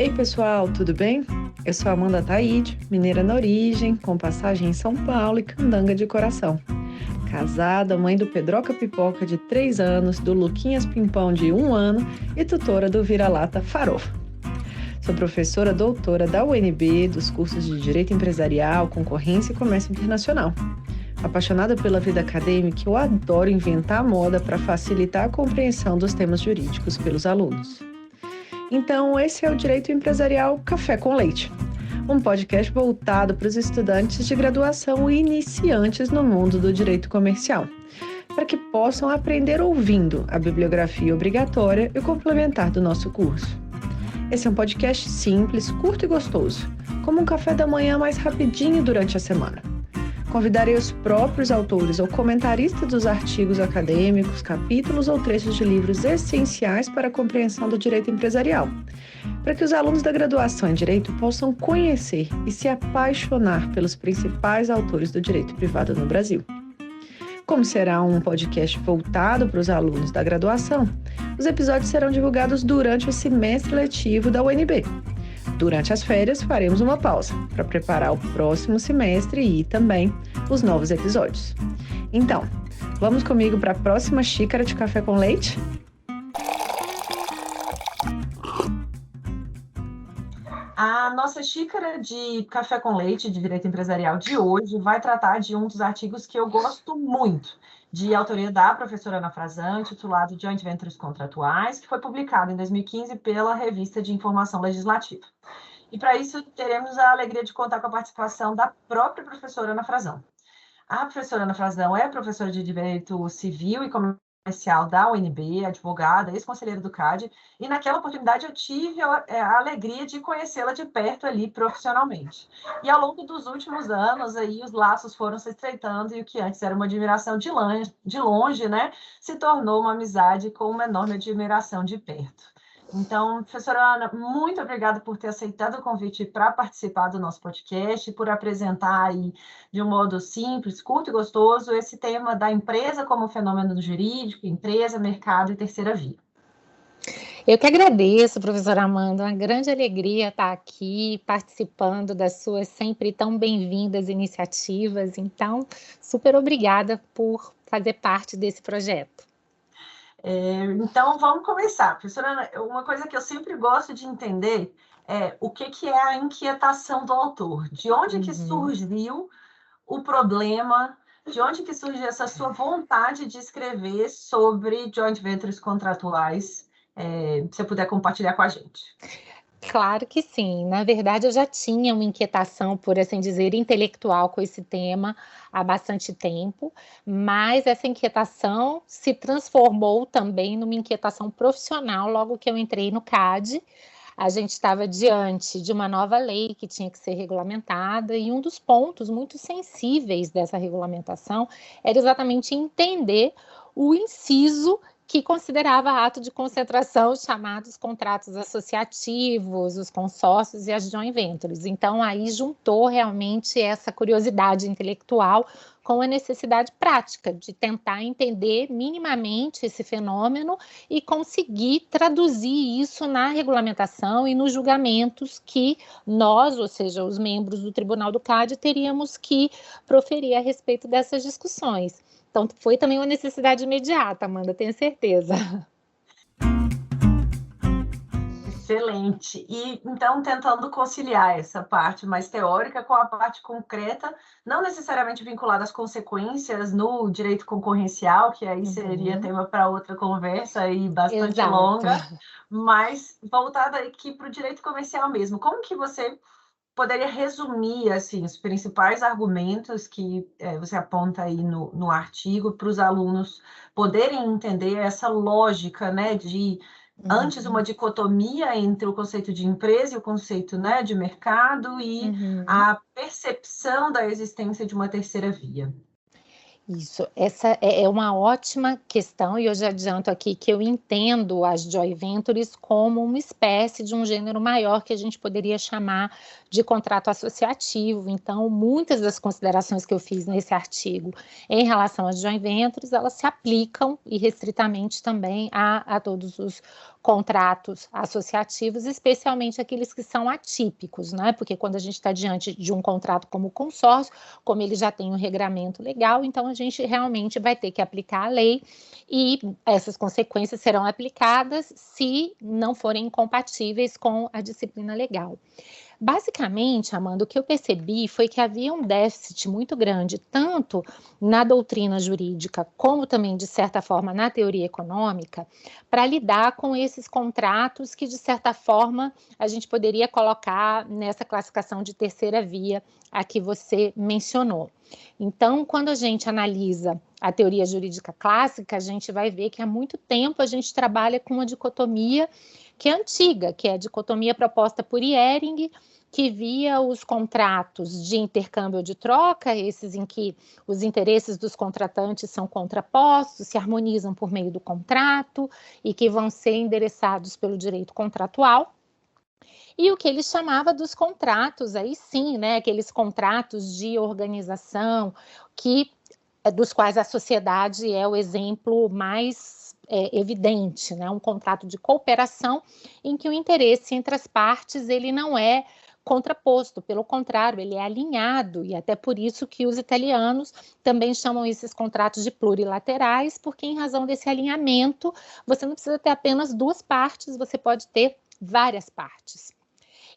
Ei pessoal, tudo bem? Eu sou Amanda Taide, mineira na origem, com passagem em São Paulo e candanga de coração. Casada, mãe do Pedroca Pipoca de 3 anos, do Luquinhas Pimpão de 1 ano e tutora do Vira-Lata Farofa. Sou professora doutora da UNB, dos cursos de Direito Empresarial, Concorrência e Comércio Internacional. Apaixonada pela vida acadêmica, eu adoro inventar moda para facilitar a compreensão dos temas jurídicos pelos alunos. Então, esse é o Direito Empresarial Café com Leite, um podcast voltado para os estudantes de graduação e iniciantes no mundo do direito comercial, para que possam aprender ouvindo a bibliografia obrigatória e complementar do nosso curso. Esse é um podcast simples, curto e gostoso, como um café da manhã mais rapidinho durante a semana. Convidarei os próprios autores ou comentaristas dos artigos acadêmicos, capítulos ou trechos de livros essenciais para a compreensão do direito empresarial, para que os alunos da graduação em Direito possam conhecer e se apaixonar pelos principais autores do direito privado no Brasil. Como será um podcast voltado para os alunos da graduação, os episódios serão divulgados durante o semestre letivo da UNB. Durante as férias, faremos uma pausa para preparar o próximo semestre e também os novos episódios. Então, vamos comigo para a próxima xícara de café com leite? A nossa xícara de café com leite de direito empresarial de hoje vai tratar de um dos artigos que eu gosto muito, de autoria da professora Ana Frazão, intitulado Joint Ventures Contratuais, que foi publicado em 2015 pela Revista de Informação Legislativa. E para isso teremos a alegria de contar com a participação da própria professora Ana Frazão. A professora Ana Frazão é professora de Direito Civil e Comercial da UNB, advogada, ex-conselheira do CAD, e naquela oportunidade eu tive a alegria de conhecê-la de perto ali profissionalmente. E ao longo dos últimos anos, aí os laços foram se estreitando e o que antes era uma admiração de longe, né, se tornou uma amizade com uma enorme admiração de perto. Então, professora Ana, muito obrigada por ter aceitado o convite para participar do nosso podcast, por apresentar aí de um modo simples, curto e gostoso esse tema da empresa como fenômeno jurídico, empresa, mercado e terceira via. Eu que agradeço, professora Amanda, uma grande alegria estar aqui participando das suas sempre tão bem-vindas iniciativas, então, super obrigada por fazer parte desse projeto. Então, vamos começar. Professora Ana, uma coisa que eu sempre gosto de entender é o que é a inquietação do autor, de onde que surgiu o problema, de onde que surgiu essa sua vontade de escrever sobre joint ventures contratuais, se você puder compartilhar com a gente. Claro que sim. Na verdade, eu já tinha uma inquietação, por assim dizer, intelectual com esse tema há bastante tempo, mas essa inquietação se transformou também numa inquietação profissional logo que eu entrei no CAD. A gente estava diante de uma nova lei que tinha que ser regulamentada e um dos pontos muito sensíveis dessa regulamentação era exatamente entender o inciso que considerava ato de concentração os chamados contratos associativos, os consórcios e as joint ventures. Então, aí juntou realmente essa curiosidade intelectual com a necessidade prática de tentar entender minimamente esse fenômeno e conseguir traduzir isso na regulamentação e nos julgamentos que nós, ou seja, os membros do Tribunal do CAD, teríamos que proferir a respeito dessas discussões. Então, foi também uma necessidade imediata, Amanda, tenho certeza. Excelente. E, então, tentando conciliar essa parte mais teórica com a parte concreta, não necessariamente vinculada às consequências no direito concorrencial, que aí seria tema para outra conversa e bastante longa, mas voltada aqui para o direito comercial mesmo. Como que você poderia resumir assim, os principais argumentos que você aponta aí no artigo para os alunos poderem entender essa lógica, né, de antes uma dicotomia entre o conceito de empresa e o conceito, né, de mercado e a percepção da existência de uma terceira via? Isso, essa é uma ótima questão e eu já adianto aqui que eu entendo as joint ventures como uma espécie de um gênero maior que a gente poderia chamar de contrato associativo. Então, muitas das considerações que eu fiz nesse artigo em relação às joint ventures, elas se aplicam irrestritamente também a todos os contratos associativos, especialmente aqueles que são atípicos, né? Porque quando a gente está diante de um contrato como consórcio, como ele já tem um regramento legal, então a gente realmente vai ter que aplicar a lei e essas consequências serão aplicadas se não forem incompatíveis com a disciplina legal. Basicamente, Amanda, o que eu percebi foi que havia um déficit muito grande, tanto na doutrina jurídica, como também, de certa forma, na teoria econômica, para lidar com esses contratos que, de certa forma, a gente poderia colocar nessa classificação de terceira via a que você mencionou. Então, quando a gente analisa a teoria jurídica clássica, a gente vai ver que há muito tempo a gente trabalha com uma dicotomia que é antiga, que é a dicotomia proposta por Ehring, que via os contratos de intercâmbio ou de troca, esses em que os interesses dos contratantes são contrapostos, se harmonizam por meio do contrato e que vão ser endereçados pelo direito contratual. E o que ele chamava dos contratos, aí sim, né, aqueles contratos de organização dos quais a sociedade é o exemplo mais evidente, né? Um contrato de cooperação em que o interesse entre as partes ele não é contraposto, pelo contrário, ele é alinhado, e até por isso que os italianos também chamam esses contratos de plurilaterais, porque em razão desse alinhamento, você não precisa ter apenas duas partes, você pode ter várias partes.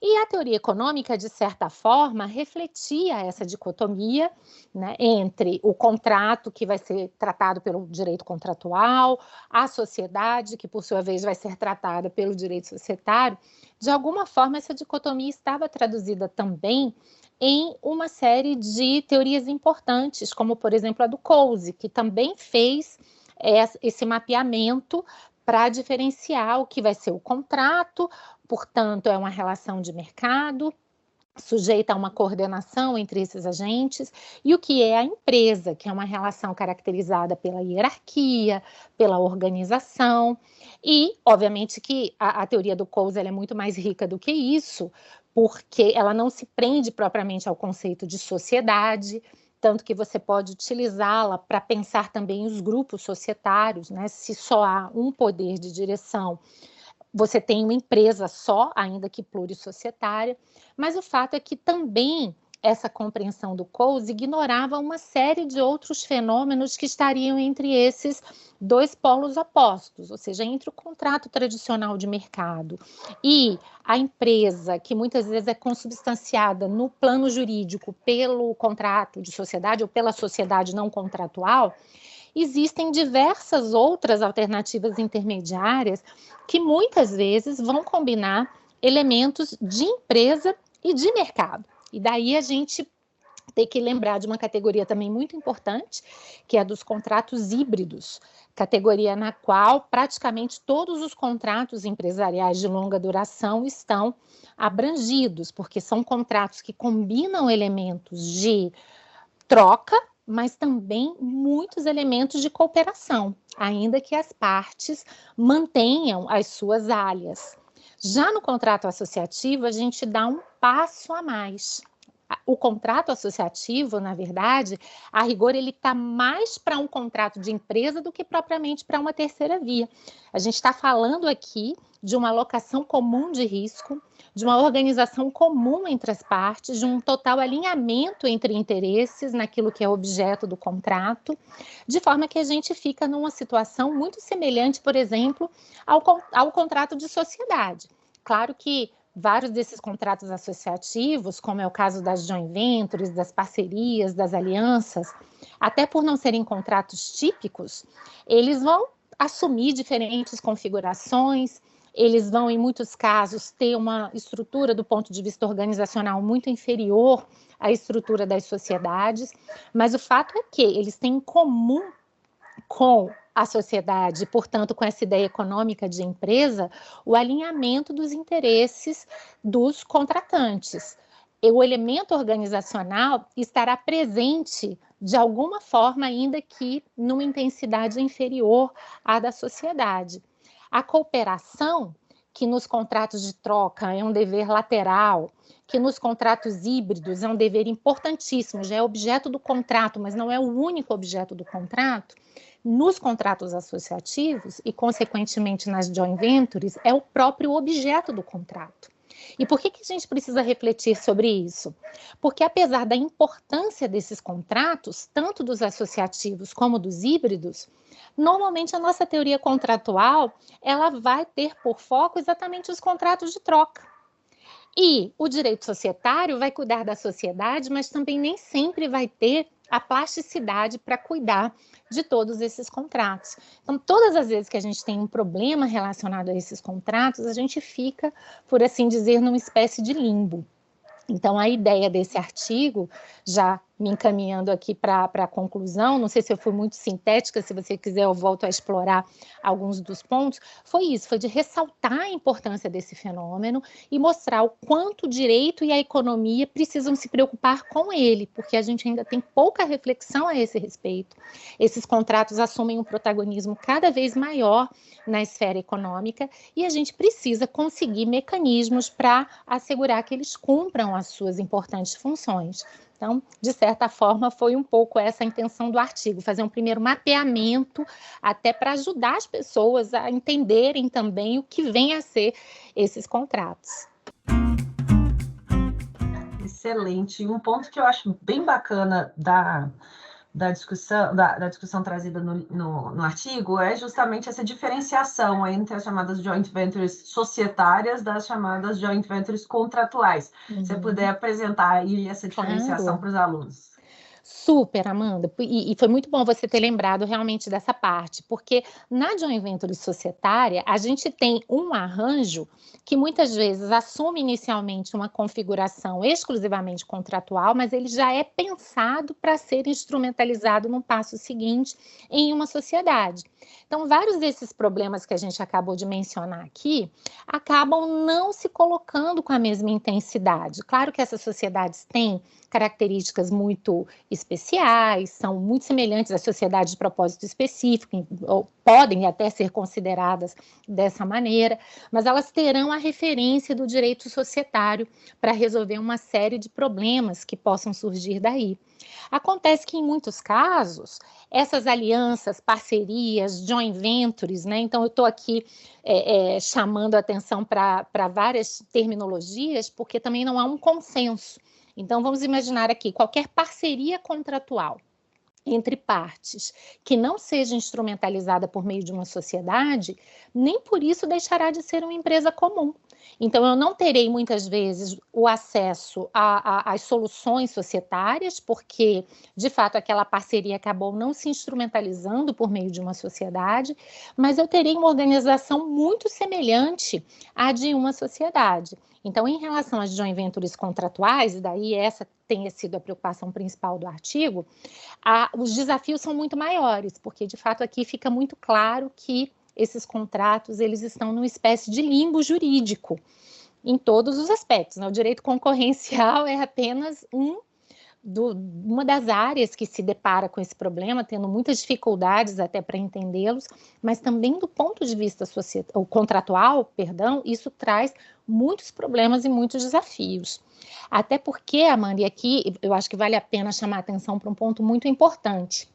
E a teoria econômica, de certa forma, refletia essa dicotomia, né, entre o contrato, que vai ser tratado pelo direito contratual, a sociedade, que por sua vez vai ser tratada pelo direito societário. De alguma forma, essa dicotomia estava traduzida também em uma série de teorias importantes, como, por exemplo, a do Coase, que também fez esse mapeamento para diferenciar o que vai ser o contrato, portanto, é uma relação de mercado, sujeita a uma coordenação entre esses agentes, e o que é a empresa, que é uma relação caracterizada pela hierarquia, pela organização, e, obviamente, que a teoria do Coase é muito mais rica do que isso, porque ela não se prende propriamente ao conceito de sociedade, tanto que você pode utilizá-la para pensar também os grupos societários, né? Se só há um poder de direção, você tem uma empresa só, ainda que plurissocietária, mas o fato é que também essa compreensão do Coase ignorava uma série de outros fenômenos que estariam entre esses dois polos opostos, ou seja, entre o contrato tradicional de mercado e a empresa, que muitas vezes é consubstanciada no plano jurídico pelo contrato de sociedade ou pela sociedade não contratual. Existem diversas outras alternativas intermediárias que muitas vezes vão combinar elementos de empresa e de mercado. E daí a gente tem que lembrar de uma categoria também muito importante, que é a dos contratos híbridos, categoria na qual praticamente todos os contratos empresariais de longa duração estão abrangidos, porque são contratos que combinam elementos de troca, mas também muitos elementos de cooperação, ainda que as partes mantenham as suas áreas. Já no contrato associativo, a gente dá um passo a mais. O contrato associativo, na verdade, a rigor, ele está mais para um contrato de empresa do que propriamente para uma terceira via. A gente está falando aqui de uma alocação comum de risco, de uma organização comum entre as partes, de um total alinhamento entre interesses naquilo que é objeto do contrato, de forma que a gente fica numa situação muito semelhante, por exemplo, ao contrato de sociedade. Claro que vários desses contratos associativos, como é o caso das joint ventures, das parcerias, das alianças, até por não serem contratos típicos, eles vão assumir diferentes configurações, eles vão, em muitos casos, ter uma estrutura do ponto de vista organizacional muito inferior à estrutura das sociedades, mas o fato é que eles têm em comum com a sociedade, portanto, com essa ideia econômica de empresa, o alinhamento dos interesses dos contratantes. o elemento organizacional estará presente de alguma forma, ainda que numa intensidade inferior à da sociedade. A cooperação, que nos contratos de troca é um dever lateral, que nos contratos híbridos é um dever importantíssimo, já é objeto do contrato, mas não é o único objeto do contrato, nos contratos associativos e, consequentemente, nas joint ventures, é o próprio objeto do contrato. E por que a gente precisa refletir sobre isso? Porque, apesar da importância desses contratos, tanto dos associativos como dos híbridos, normalmente a nossa teoria contratual ela vai ter por foco exatamente os contratos de troca. E o direito societário vai cuidar da sociedade, mas também nem sempre vai ter a plasticidade para cuidar de todos esses contratos. Então, todas as vezes que a gente tem um problema relacionado a esses contratos, a gente fica, por assim dizer, numa espécie de limbo. Então, a ideia desse artigo, já me encaminhando aqui para a conclusão, não sei se eu fui muito sintética, se você quiser eu volto a explorar alguns dos pontos, foi isso, foi de ressaltar a importância desse fenômeno e mostrar o quanto o direito e a economia precisam se preocupar com ele, porque a gente ainda tem pouca reflexão a esse respeito. Esses contratos assumem um protagonismo cada vez maior na esfera econômica e a gente precisa conseguir mecanismos para assegurar que eles cumpram as suas importantes funções. Então, de certa forma, foi um pouco essa a intenção do artigo, fazer um primeiro mapeamento, até para ajudar as pessoas a entenderem também o que vem a ser esses contratos. Excelente. Um ponto que eu acho bem bacana da discussão trazida no artigo é justamente essa diferenciação entre as chamadas joint ventures societárias das chamadas joint ventures contratuais. Se você puder apresentar aí essa diferenciação para os alunos. Super, Amanda, e foi muito bom você ter lembrado realmente dessa parte, porque na joint venture societária, a gente tem um arranjo que muitas vezes assume inicialmente uma configuração exclusivamente contratual, mas ele já é pensado para ser instrumentalizado no passo seguinte em uma sociedade. Então, vários desses problemas que a gente acabou de mencionar aqui acabam não se colocando com a mesma intensidade. Claro que essas sociedades têm características muito especiais, são muito semelhantes às sociedades de propósito específico, ou podem até ser consideradas dessa maneira, mas elas terão a referência do direito societário para resolver uma série de problemas que possam surgir daí. Acontece que, em muitos casos, essas alianças, parcerias, joint ventures, né? Então, eu estou aqui chamando a atenção para várias terminologias, porque também não há um consenso. Então, vamos imaginar aqui qualquer parceria contratual entre partes que não seja instrumentalizada por meio de uma sociedade, nem por isso deixará de ser uma empresa comum. Então, eu não terei muitas vezes o acesso às soluções societárias, porque, de fato, aquela parceria acabou não se instrumentalizando por meio de uma sociedade, mas eu terei uma organização muito semelhante à de uma sociedade. Então, em relação às joint ventures contratuais, e daí essa tenha sido a preocupação principal do artigo, os desafios são muito maiores, porque, de fato, aqui fica muito claro que esses contratos eles estão numa espécie de limbo jurídico, em todos os aspectos, né? O direito concorrencial é apenas uma das áreas que se depara com esse problema, tendo muitas dificuldades até para entendê-los, mas também do ponto de vista contratual, isso traz muitos problemas e muitos desafios. Até porque, Amanda, e aqui eu acho que vale a pena chamar a atenção para um ponto muito importante.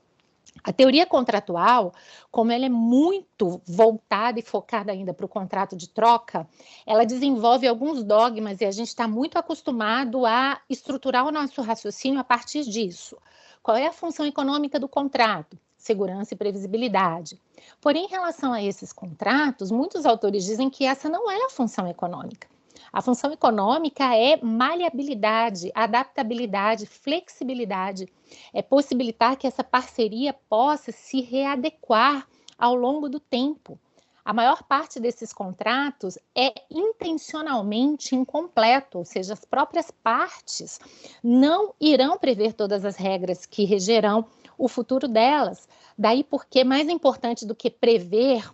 A teoria contratual, como ela é muito voltada e focada ainda para o contrato de troca, ela desenvolve alguns dogmas e a gente está muito acostumado a estruturar o nosso raciocínio a partir disso. Qual é a função econômica do contrato? Segurança e previsibilidade. Porém, em relação a esses contratos, muitos autores dizem que essa não é a função econômica. A função econômica é maleabilidade, adaptabilidade, flexibilidade. É possibilitar que essa parceria possa se readequar ao longo do tempo. A maior parte desses contratos é intencionalmente incompleto, ou seja, as próprias partes não irão prever todas as regras que regerão o futuro delas. Daí porque mais importante do que prever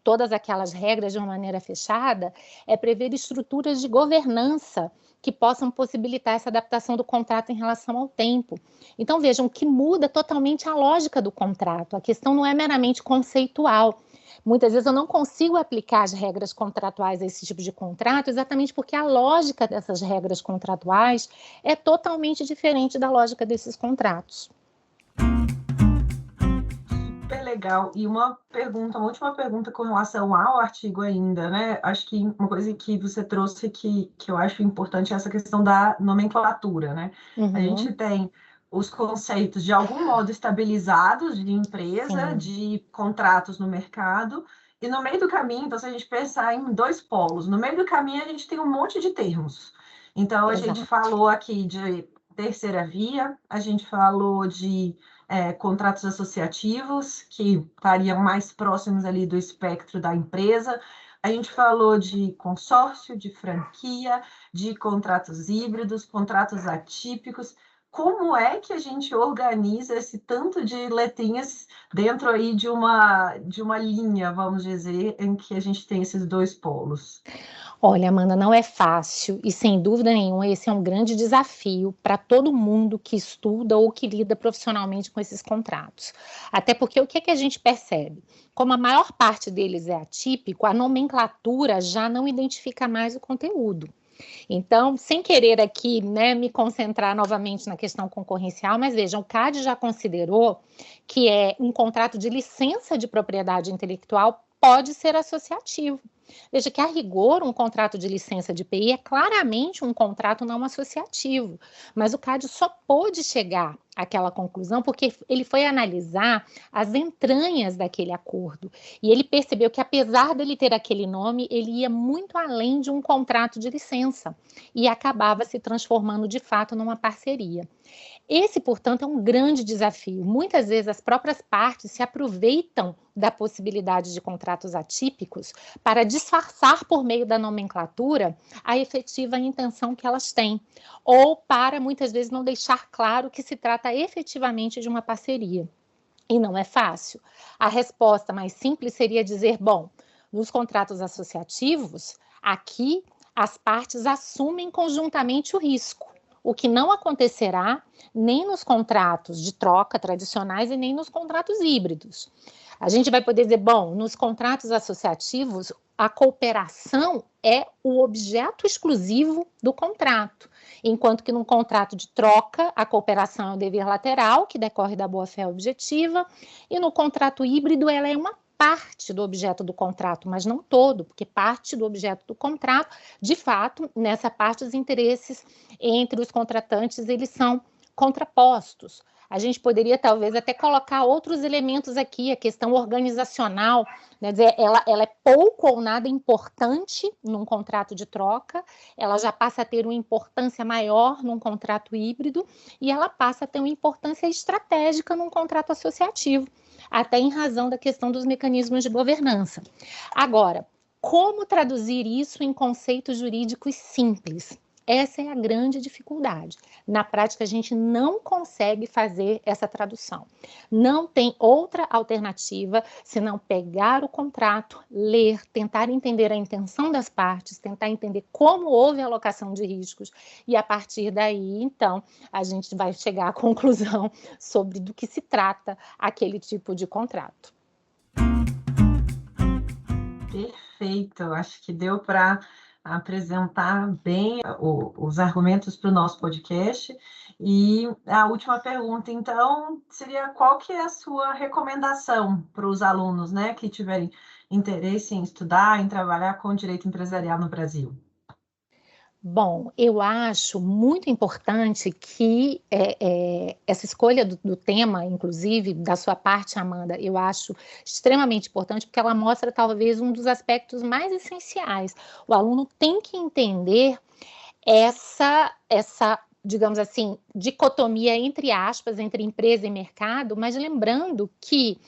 todas aquelas regras de uma maneira fechada, é prever estruturas de governança que possam possibilitar essa adaptação do contrato em relação ao tempo. Então, vejam que muda totalmente a lógica do contrato. A questão não é meramente conceitual. Muitas vezes eu não consigo aplicar as regras contratuais a esse tipo de contrato, exatamente porque a lógica dessas regras contratuais é totalmente diferente da lógica desses contratos. Super legal. E uma última pergunta com relação ao artigo ainda, né? Acho que uma coisa que você trouxe que eu acho importante é essa questão da nomenclatura, né? A gente tem os conceitos de algum modo estabilizados de empresa, Sim. de contratos no mercado, e no meio do caminho, então, se a gente pensar em dois polos, no meio do caminho a gente tem um monte de termos. Então, a gente falou aqui de terceira via, a gente falou de contratos associativos, que estariam mais próximos ali do espectro da empresa. A gente falou de consórcio, de franquia, de contratos híbridos, contratos atípicos. Como é que a gente organiza esse tanto de letrinhas dentro aí de uma linha, vamos dizer, em que a gente tem esses dois polos? Olha, Amanda, não é fácil e, sem dúvida nenhuma, esse é um grande desafio para todo mundo que estuda ou que lida profissionalmente com esses contratos. Até porque o que é que a gente percebe? Como a maior parte deles é atípico, a nomenclatura já não identifica mais o conteúdo. Então, sem querer aqui, né, me concentrar novamente na questão concorrencial, mas vejam, o CAD já considerou que um contrato de licença de propriedade intelectual pode ser associativo. Veja que, a rigor, um contrato de licença de PI é claramente um contrato não associativo, mas o CAD só pôde chegar àquela conclusão porque ele foi analisar as entranhas daquele acordo e ele percebeu que, apesar dele ter aquele nome, ele ia muito além de um contrato de licença e acabava se transformando, de fato, numa parceria. Esse, portanto, é um grande desafio. Muitas vezes as próprias partes se aproveitam da possibilidade de contratos atípicos para disfarçar por meio da nomenclatura a efetiva intenção que elas têm, ou para, muitas vezes, não deixar claro que se trata efetivamente de uma parceria. E não é fácil. A resposta mais simples seria dizer, bom, nos contratos associativos, aqui as partes assumem conjuntamente o risco, o que não acontecerá nem nos contratos de troca tradicionais e nem nos contratos híbridos. A gente vai poder dizer, bom, nos contratos associativos, a cooperação é o objeto exclusivo do contrato, enquanto que no contrato de troca, a cooperação é o dever lateral, que decorre da boa-fé objetiva, e no contrato híbrido, ela é uma parte do objeto do contrato, mas não todo, porque parte do objeto do contrato, de fato, nessa parte, os interesses entre os contratantes, eles são contrapostos. A gente poderia, talvez, até colocar outros elementos aqui, a questão organizacional, né? Dizer, ela é pouco ou nada importante num contrato de troca, ela já passa a ter uma importância maior num contrato híbrido e ela passa a ter uma importância estratégica num contrato associativo, até em razão da questão dos mecanismos de governança. Agora, como traduzir isso em conceitos jurídicos simples? Essa é a grande dificuldade. Na prática, a gente não consegue fazer essa tradução. Não tem outra alternativa senão pegar o contrato, ler, tentar entender a intenção das partes, tentar entender como houve a alocação de riscos e, a partir daí, então, a gente vai chegar à conclusão sobre do que se trata aquele tipo de contrato. Perfeito, acho que deu para apresentar bem os argumentos para o nosso podcast. E a última pergunta, então, seria qual que é a sua recomendação para os alunos, né, que tiverem interesse em estudar, em trabalhar com direito empresarial no Brasil? Bom, eu acho muito importante que essa escolha do tema, inclusive, da sua parte, Amanda, eu acho extremamente importante, porque ela mostra talvez um dos aspectos mais essenciais. O aluno tem que entender essa digamos assim, dicotomia entre aspas, entre empresa e mercado, mas lembrando que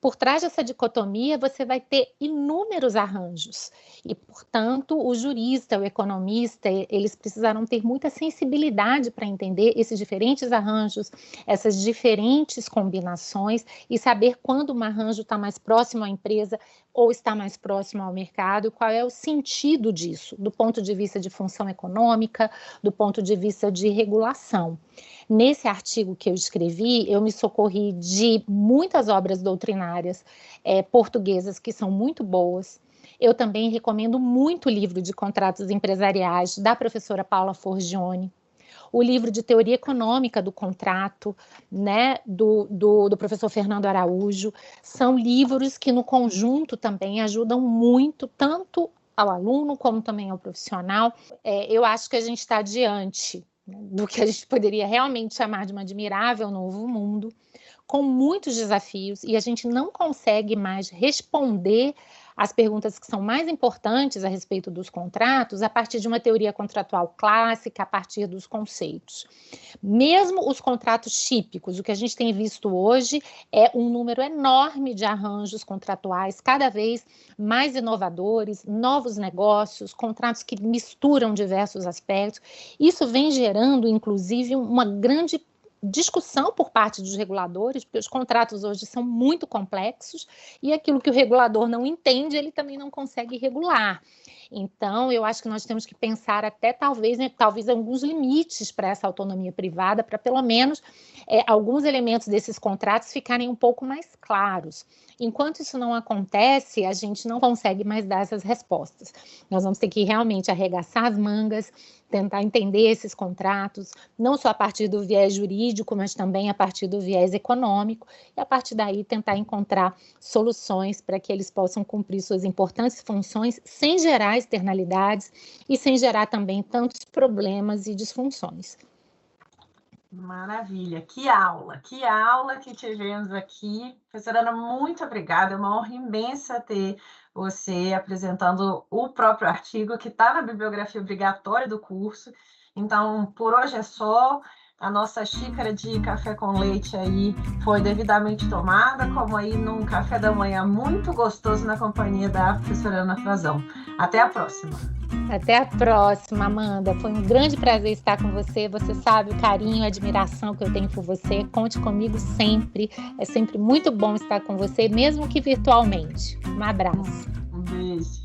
Por trás dessa dicotomia, você vai ter inúmeros arranjos e, portanto, o jurista, o economista, eles precisarão ter muita sensibilidade para entender esses diferentes arranjos, essas diferentes combinações e saber quando um arranjo está mais próximo à empresa ou está mais próximo ao mercado, qual é o sentido disso, do ponto de vista de função econômica, do ponto de vista de regulação. Nesse artigo que eu escrevi, eu me socorri de muitas obras doutrinárias portuguesas que são muito boas. Eu também recomendo muito o livro de contratos empresariais da professora Paula Forgione, o livro de teoria econômica do contrato, né, do professor Fernando Araújo. São livros que no conjunto também ajudam muito, tanto ao aluno como também ao profissional. Eu acho que a gente está diante do que a gente poderia realmente chamar de um admirável novo mundo, com muitos desafios, e a gente não consegue mais responder as perguntas que são mais importantes a respeito dos contratos a partir de uma teoria contratual clássica, a partir dos conceitos. Mesmo os contratos típicos, o que a gente tem visto hoje é um número enorme de arranjos contratuais, cada vez mais inovadores, novos negócios, contratos que misturam diversos aspectos. Isso vem gerando, inclusive, uma grande discussão por parte dos reguladores, porque os contratos hoje são muito complexos e aquilo que o regulador não entende, ele também não consegue regular. Então, eu acho que nós temos que pensar até talvez alguns limites para essa autonomia privada, para pelo menos alguns elementos desses contratos ficarem um pouco mais claros. Enquanto isso não acontece, a gente não consegue mais dar essas respostas. Nós vamos ter que realmente arregaçar as mangas, tentar entender esses contratos, não só a partir do viés jurídico, mas também a partir do viés econômico, e a partir daí tentar encontrar soluções para que eles possam cumprir suas importantes funções sem gerar externalidades e sem gerar também tantos problemas e disfunções. Maravilha, que aula que tivemos aqui. Professora Ana, muito obrigada, é uma honra imensa ter você apresentando o próprio artigo que está na bibliografia obrigatória do curso. Então, por hoje é só. A nossa xícara de café com leite aí foi devidamente tomada, como aí num café da manhã muito gostoso na companhia da professora Ana Frazão. Até a próxima. Até a próxima, Amanda. Foi um grande prazer estar com você. Você sabe o carinho, a admiração que eu tenho por você. Conte comigo sempre. É sempre muito bom estar com você, mesmo que virtualmente. Um abraço. Um beijo.